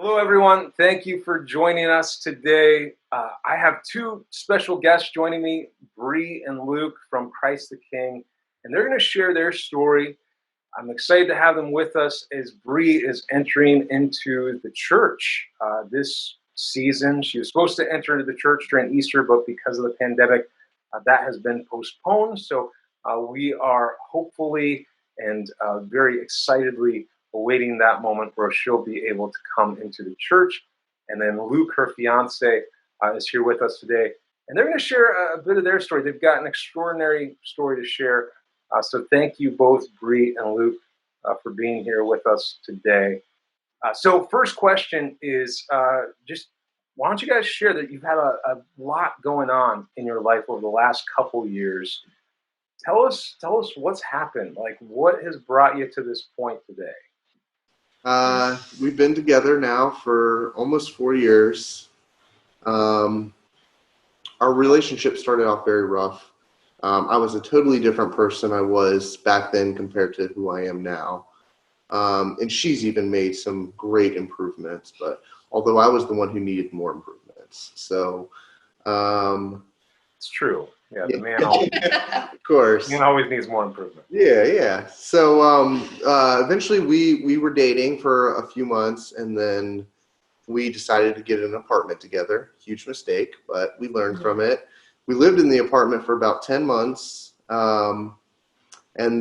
Hello, everyone. Thank you for joining us today. I have two special guests joining me, Bre and Luke from Christ the King, and they're going to share their story. I'm excited to have them with us as Bre is entering into the church this season. She was supposed to enter into the church during Easter, but because of the pandemic, that has been postponed. So we are hopefully and very excitedly awaiting that moment where she'll be able to come into the church. And then Luke, her fiance, is here with us today. And they're going to share a bit of their story. They've got an extraordinary story to share. So thank you both, Bre and Luke, for being here with us today. So first question is just why don't you guys share that you've had a lot going on in your life over the last couple years. Tell us what's happened. Like, what has brought you to this point today? We've been together now for almost 4 years. Our relationship started off very rough. I was a totally different person I was back then compared to who I am now. And she's even made some great improvements, but although I was the one who needed more improvements. So, It's true. Yeah, yeah. the man always, Of course. man always needs more improvement. Yeah. So eventually we were dating for a few months, and then we decided to get an apartment together. Huge mistake, but we learned from it. We lived in the apartment for about 10 months. And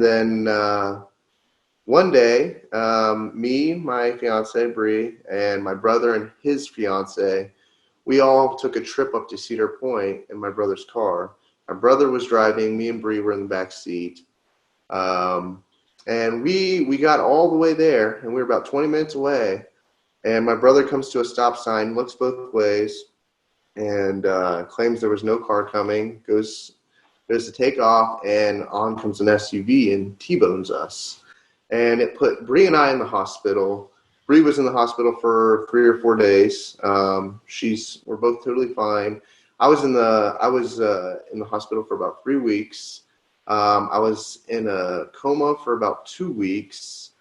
then one day, me, my fiance, Bre, and my brother and his fiance, we all took a trip up to Cedar Point in my brother's car. My brother was driving. Me and Bre were in the back seat. And we got all the way there, and we were about 20 minutes away. And my brother comes to a stop sign, looks both ways, and claims there was no car coming, goes to take off, and on comes an SUV and T-bones us. And it put Bre and I in the hospital. Bre was in the hospital for 3 or 4 days. We're both totally fine. I was in the hospital for about 3 weeks. I was in a coma for about 2 weeks,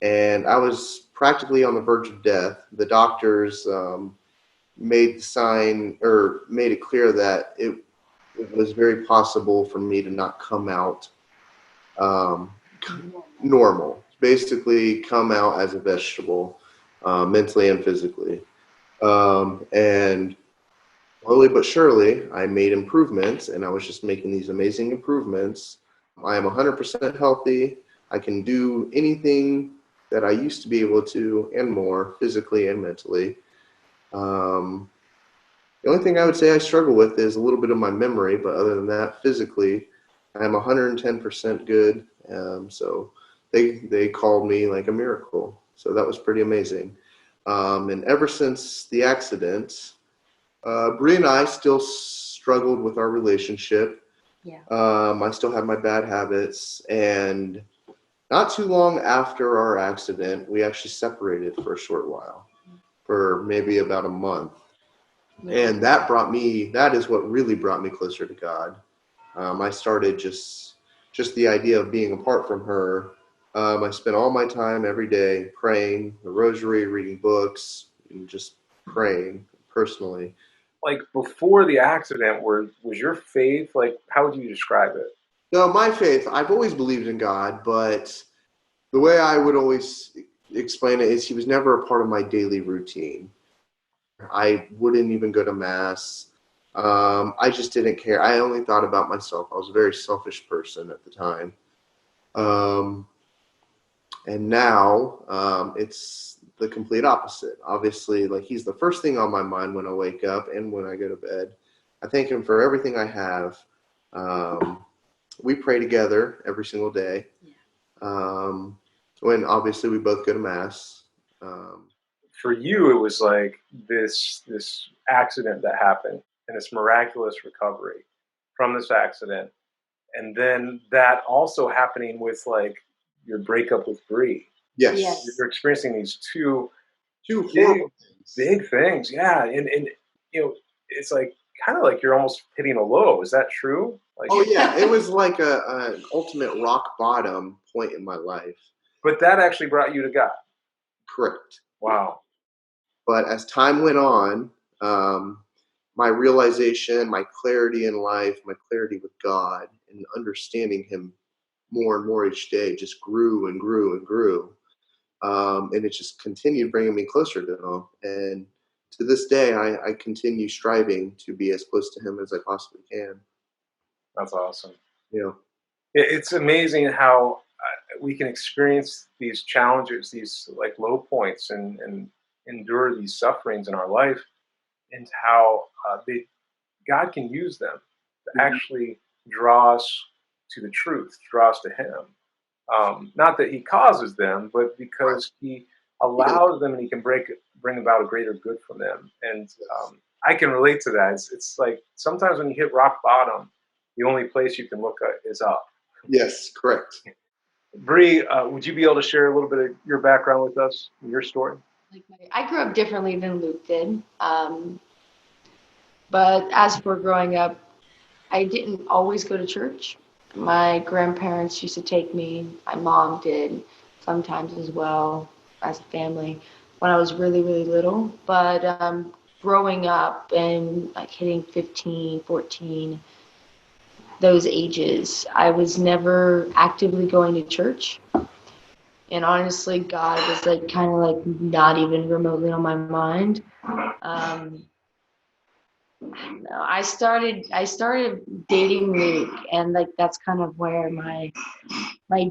and I was practically on the verge of death. The doctors made it clear that it was very possible for me to not come out normal. Basically, come out as a vegetable, mentally and physically. And slowly but surely, I made improvements, and I was just making these amazing improvements. I am 100% healthy. I can do anything that I used to be able to and more, physically and mentally. The only thing I would say I struggle with is a little bit of my memory, but other than that, physically, I'm 110% good. So they called me like a miracle. So that was pretty amazing. And ever since the accident, Bre and I still struggled with our relationship. Yeah. I still have my bad habits, and not too long after our accident, we actually separated for a short while, for maybe about a month. And that is what really brought me closer to God. I started just the idea of being apart from her. I spent all my time every day praying the rosary, reading books, and just praying personally. Like, before the accident, was your faith, like, how would you describe it? No, my faith, I've always believed in God, but the way I would always explain it is he was never a part of my daily routine. I wouldn't even go to mass. I just didn't care. I only thought about myself. I was a very selfish person at the time. And now it's the complete opposite. Obviously, like, he's the first thing on my mind when I wake up and when I go to bed. I thank him for everything I have. We pray together every single day. When obviously we both go to mass. For you, it was like this accident that happened and this miraculous recovery from this accident, and then that also happening with, like, your breakup with Bre. Yes. Yes. You're experiencing these two horrible things. big things, yeah, and it's like kind of like you're almost hitting a low. Is that true? Like, Oh yeah, it was like an ultimate rock bottom point in my life. but that actually brought you to God. Correct. Wow. But as time went on, my realization, my clarity in life, my clarity with God, and understanding Him more and more each day just grew and grew and grew. And it just continued bringing me closer to Him. And to this day, I continue striving to be as close to Him as I possibly can. That's awesome. Yeah. It's amazing how we can experience these challenges, these like low points, and endure these sufferings in our life, and how God can use them to actually draw us to the truth, draw us to Him. Not that He causes them, but because He allows them, and He can bring about a greater good from them. And I can relate to that. It's like sometimes when you hit rock bottom, the only place you can look at is up. Yes, correct. Bre, would you be able to share a little bit of your background with us, your story? I grew up differently than Luke did. But as for growing up, I didn't always go to church. My grandparents used to take me. My mom did sometimes as well as a family when I was really, really little. But growing up and like hitting 15, 14, those ages, I was never actively going to church. And honestly, God was like kind of like not even remotely on my mind. No, I started dating Luke, and like that's kind of where my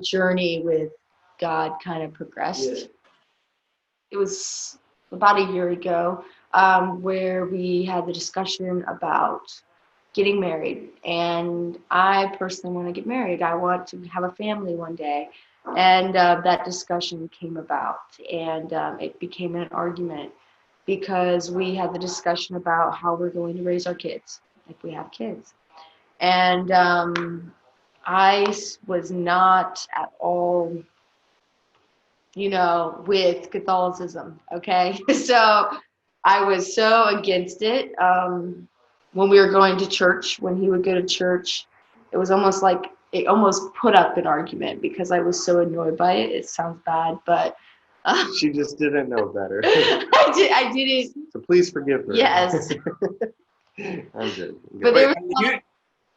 journey with God kind of progressed. Yeah. It was about a year ago, where we had the discussion about getting married, and I personally want to get married. I want to have a family one day, and that discussion came about, and it became an argument because we had the discussion about how we're going to raise our kids if we have kids. And I was not at all, with Catholicism, okay? So I was so against it. When we were going to church, when he would go to church, it was almost like it almost put up an argument because I was so annoyed by it. It sounds bad, but She just didn't know better. I didn't. So please forgive her. Yes. I'm joking. But there was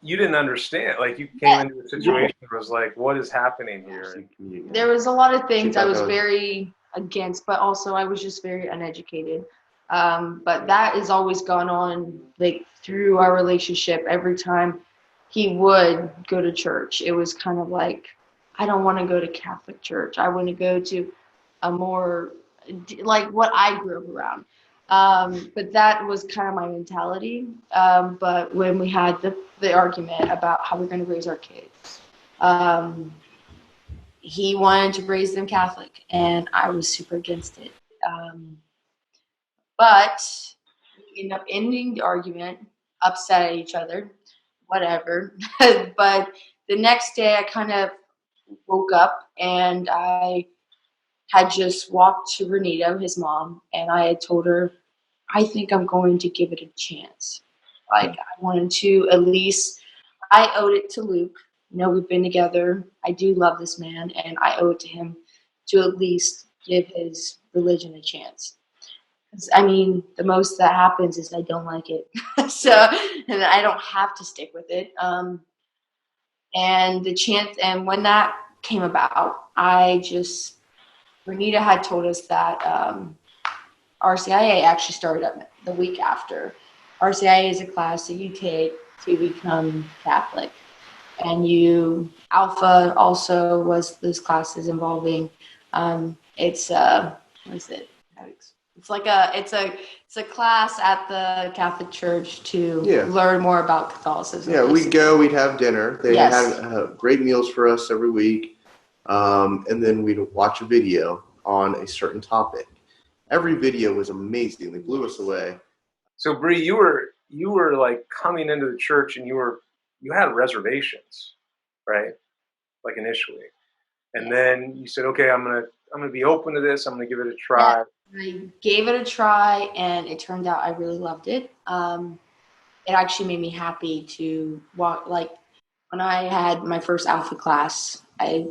You didn't understand. Like you came into a situation that was like, what is happening here? there was a lot of things I was very against, but also I was just very uneducated. But that has always gone on like through our relationship. Every time he would go to church, it was kind of like, I don't want to go to Catholic church. I want to go to a more like what I grew up around. But that was kind of my mentality. But when we had the argument about how we're going to raise our kids, he wanted to raise them Catholic, and I was super against it. But we ended up ending the argument, upset at each other, whatever. But the next day, I kind of woke up and I had just walked to Renita, his mom, and I had told her, I think I'm going to give it a chance. Like, I wanted to at least, I owed it to Luke. We've been together. I do love this man, and I owe it to him to at least give his religion a chance. I mean, the most that happens is I don't like it. So, and I don't have to stick with it. And when that came about, Renita had told us that RCIA actually started up the week after. RCIA is a class that you take to become Catholic. And Alpha also was those classes involving, it's what is it? It's a class at the Catholic Church to learn more about Catholicism. Yeah, we'd have dinner. They had great meals for us every week. And then we'd watch a video on a certain topic. Every video was amazing. They blew us away. So Bre, you were like coming into the church and you had reservations, right? Like initially. And then you said, okay, I'm gonna be open to this. I'm gonna give it a try. I gave it a try, and it turned out I really loved it. It actually made me happy to walk. Like when I had my first Alpha class, I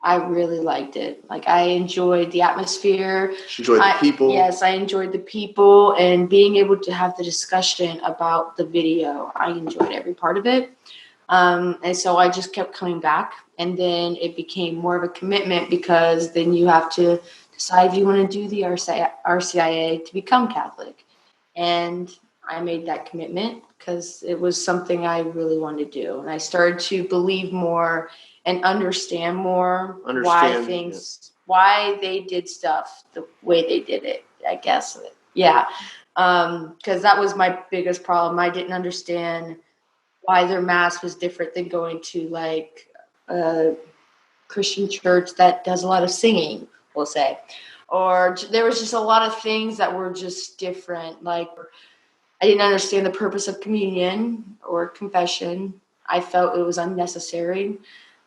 I really liked it. Like, I enjoyed the atmosphere. She enjoyed the people. Yes, I enjoyed the people and being able to have the discussion about the video. I enjoyed every part of it. And so I just kept coming back. And then it became more of a commitment because then you have to decide if you want to do the RCIA to become Catholic. And I made that commitment because it was something I really wanted to do. And I started to believe more and understand more why they did stuff the way they did it, I guess. Yeah. Because that was my biggest problem. I didn't understand why their mass was different than going to like a Christian church that does a lot of singing, we'll say. Or there was just a lot of things that were just different. Like, I didn't understand the purpose of communion or confession. I felt it was unnecessary.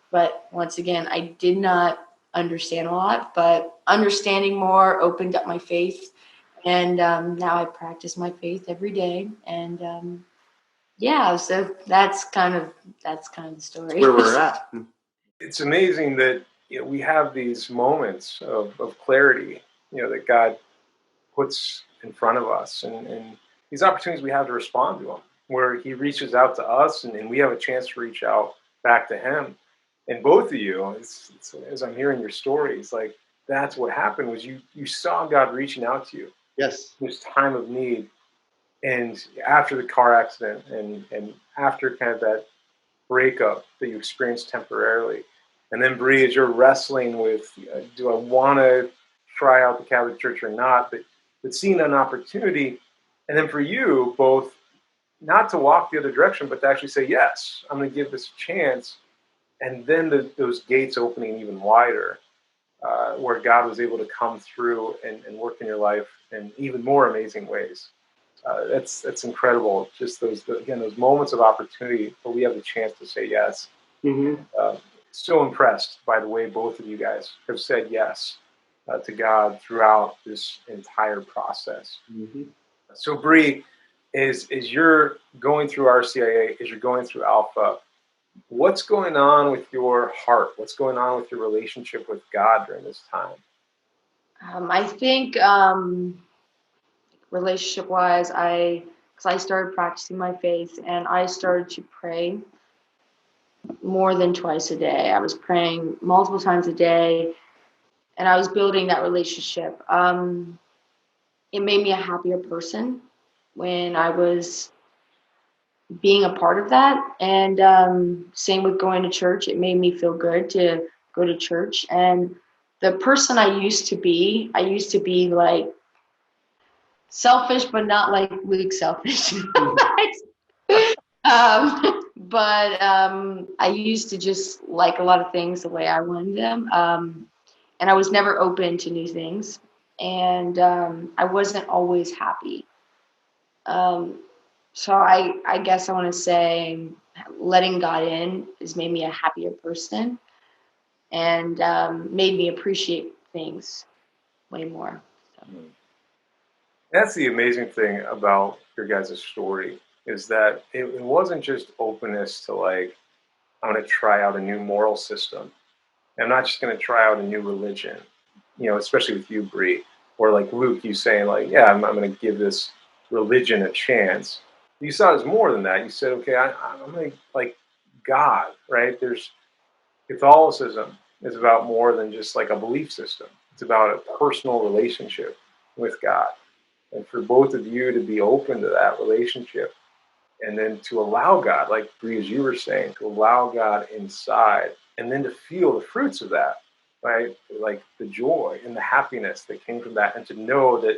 But once again, I did not understand a lot, but understanding more opened up my faith. And now I practice my faith every day. And yeah, so that's kind of the story. Where we're at. It's amazing that we have these moments of clarity, that God puts in front of us, and these opportunities we have to respond to Him, where He reaches out to us, and we have a chance to reach out back to Him. And both of you, as I'm hearing your stories, like that's what happened was you saw God reaching out to you. Yes. This time of need, and after the car accident, and after kind of that breakup that you experienced temporarily. And then, Bre, as you're wrestling with, do I want to try out the Catholic Church or not? But seeing an opportunity, and then for you both, not to walk the other direction, but to actually say, yes, I'm going to give this a chance. And then those gates opening even wider, where God was able to come through and work in your life in even more amazing ways. That's incredible. Just those moments of opportunity where we have the chance to say yes. Mm-hmm. So impressed by the way both of you guys have said yes to God throughout this entire process. Mm-hmm. So, Bre, as you're going through RCIA, as you're going through Alpha, what's going on with your heart? What's going on with your relationship with God during this time? I think relationship-wise, because I started practicing my faith and I started to pray more than twice a day. I was praying multiple times a day, and I was building that relationship. It made me a happier person when I was being a part of that. And same with going to church. It made me feel good to go to church. And the person I used to be like selfish, but not like Luke selfish. But I used to just like a lot of things the way I wanted them. And I was never open to new things. And I wasn't always happy. So I guess I want to say letting God in has made me a happier person and made me appreciate things way more. So. That's the amazing thing about your guys' story is that it wasn't just openness to like, I'm going to try out a new moral system. I'm not just going to try out a new religion, especially with you, Bre, or like Luke, you saying like, yeah, I'm going to give this religion a chance. You saw it as more than that. You said, okay, I'm going to like God, right? There's Catholicism is about more than just like a belief system. It's about a personal relationship with God. And for both of you to be open to that relationship and then to allow God, like Bre, as you were saying, to allow God inside and then to feel the fruits of that, right? Like the joy and the happiness that came from that, and to know that,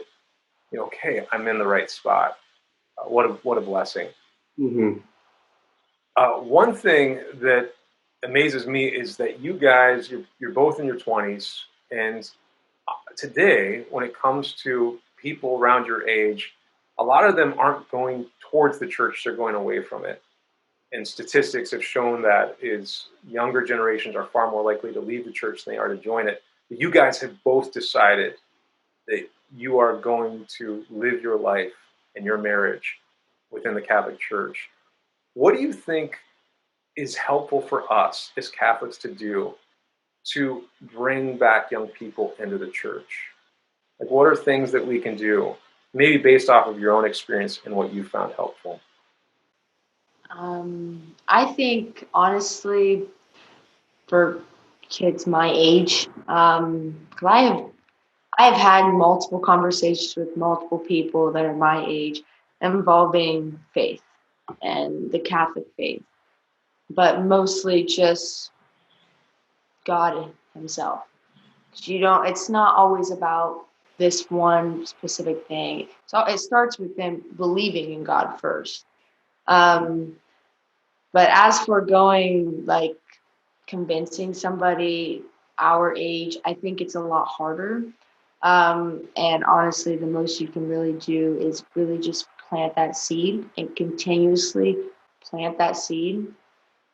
okay, I'm in the right spot. What a blessing. Mm-hmm. One thing that amazes me is that you guys, you're both in your 20s, and today, when it comes to people around your age, a lot of them aren't going towards the church, they're going away from it. And statistics have shown that is younger generations are far more likely to leave the church than they are to join it. But you guys have both decided that you are going to live your life and your marriage within the Catholic Church. What do you think is helpful for us as Catholics to do to bring back young people into the church? Like, what are things that we can do, maybe based off of your own experience and what you found helpful? I think honestly, for kids my age, 'cause I have had multiple conversations with multiple people that are my age involving faith and the Catholic faith, but mostly just God Himself. 'Cause it's not always about this one specific thing. So it starts with them believing in God first. Um, but as for going like convincing somebody our age, I think it's a lot harder. And honestly, the most you can really do is really just plant that seed and continuously plant that seed,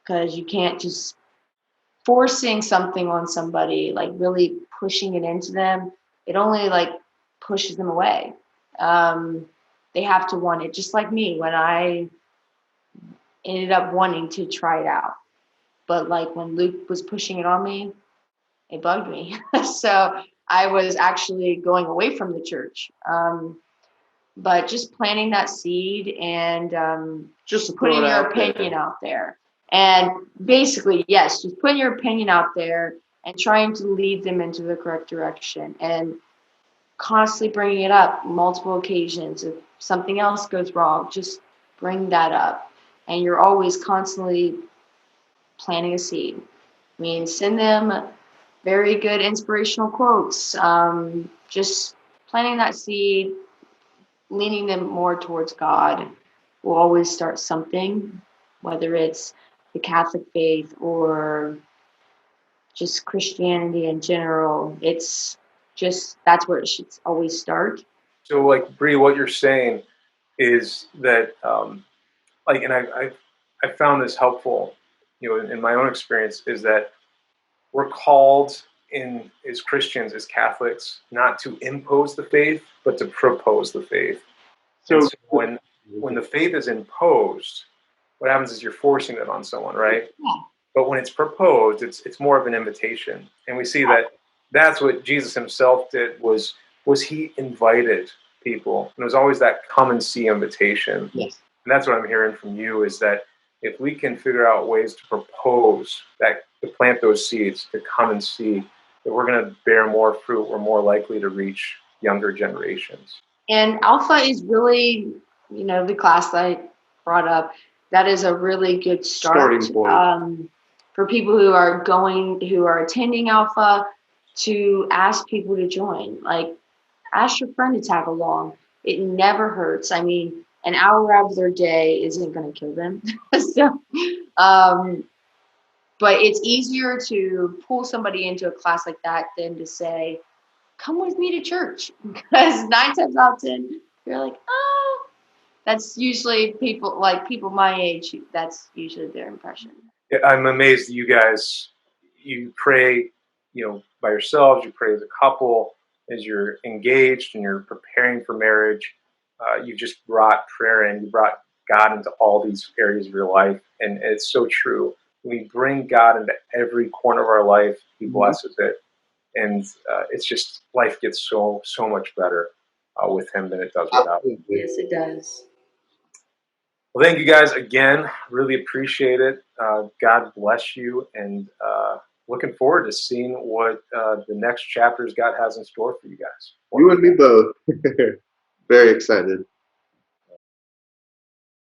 because you can't just forcing something on somebody, like really pushing it into them. It only like pushes them away. Um, they have to want it, just like me when I ended up wanting to try it out. But like when Luke was pushing it on me, it bugged me. So I was actually going away from the church. But just planting that seed and just putting your opinion out there. And basically, yes, just putting your opinion out there and trying to lead them into the correct direction and constantly bringing it up multiple occasions. If something else goes wrong, just bring that up. And you're always constantly planting a seed. I mean, send them very good inspirational quotes. Just planting that seed, leaning them more towards God will always start something, whether it's the Catholic faith or just Christianity in general. It's just that's where it should always start. So, like, Bre, what you're saying is that, like, and I found this helpful, in my own experience, is that we're called as Christians, as Catholics, not to impose the faith, but to propose the faith. So when the faith is imposed, what happens is you're forcing it on someone, right? Yeah. But when it's proposed, it's more of an invitation, and we see that that's what Jesus Himself did. Was He invited people, and it was always that come and see invitation. Yes. And that's what I'm hearing from you, is that if we can figure out ways to propose that, to plant those seeds, to come and see, that we're going to bear more fruit, we're more likely to reach younger generations. And Alpha is really, the class that I brought up, that is a really good start. Starting point. For people who are attending Alpha, to ask people to join. Like, ask your friend to tag along. It never hurts. I mean, an hour out of their day isn't going to kill them. So, but it's easier to pull somebody into a class like that than to say, come with me to church. Because 9 times out of 10, you're like, oh, that's usually people my age. That's usually their impression. I'm amazed that you pray, by yourselves, you pray as a couple, as you're engaged and you're preparing for marriage. You just brought prayer in, you brought God into all these areas of your life. And it's so true. We bring God into every corner of our life. He blesses it. And it's just, life gets so much better with Him than it does without Him. Yes, it does. Well, thank you guys again. Really appreciate it. God bless you, and looking forward to seeing what the next chapters God has in store for you guys. You and me both. Very excited.